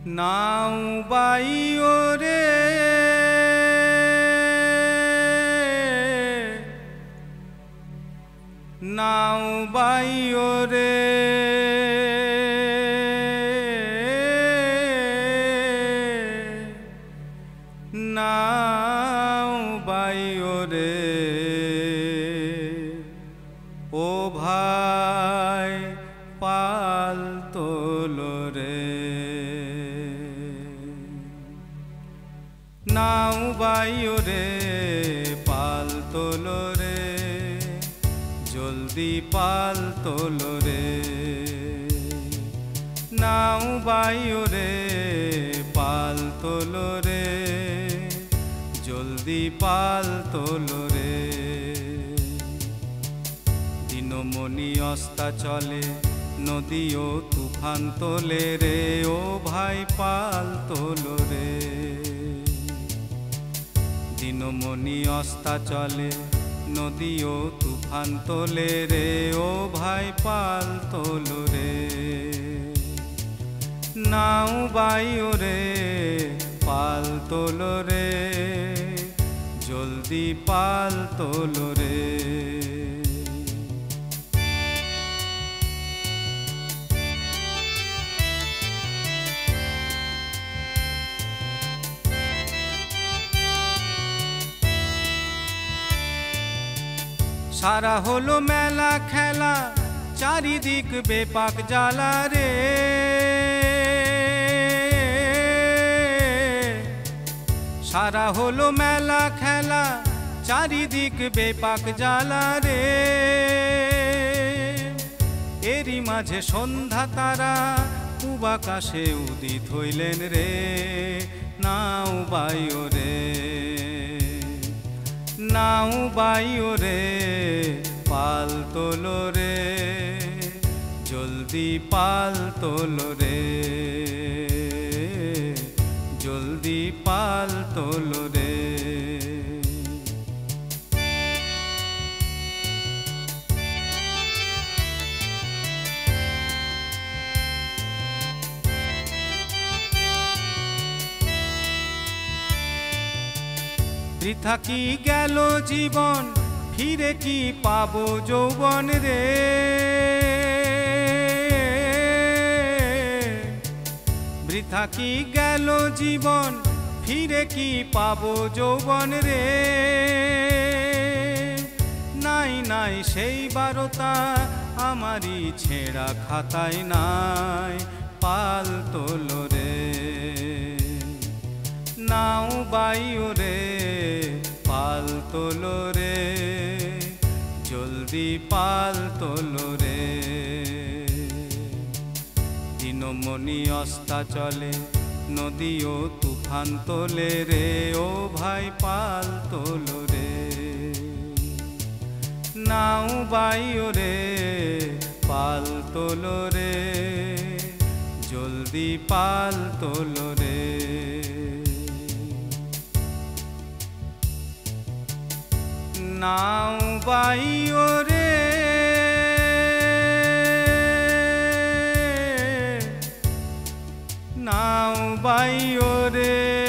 নাও বাইও রে নাও বাইও রে নাও বাইও রে ও ভাই পাল তোলো রে নাও বাইও রে পাল তোলো রে জলদি পাল তোলো রে নাও বাইও রে পাল তোলো রে জলদি পাল তোলো রে দিনমণি অস্তা চলে নদীও তুফান তোলে রে ও ভাই পাল তোলো রে দিনমণি অস্তা চলে নদীও তুফান তোলে রে ও ভাই পাল তোলো রে নাও বাইও রে পাল তোলো রে জলদি পাল তোলো রে সারা হলো মেলা খেলা চারিদিক বেপাক জ্বালা রে সারা হলো মেলা খেলা চারিদিক বেপাক জ্বালা রে এরই মাঝে সন্ধ্যা তারা পূব আকাশে উদিত হইলেন রে নাও বাইও রে নাও বাইও রে পাল তোলো রে জলদি পাল তোলো রে জলদি পাল তোলো রে বৃথা কি গেল জীবন ফিরে কি পাবো যৌবন রে বৃথা কি গেল জীবন ফিরে কি পাবো যৌবন রে নাই নাই সেই বারতা আমারই ছেঁড়া খাতায় নাই পাল তোলো রে নাও বাইও রে পাল তোলো রে জলদি পাল তোলো রে দিনমণি অস্তা চলে নদীও তুফান তোলে রে ও ভাই পাল তোলো রে নাও বাইও রে পাল তোলো রে জলদি পাল তোলো রে নাও বাইও রে নাও বাইও রে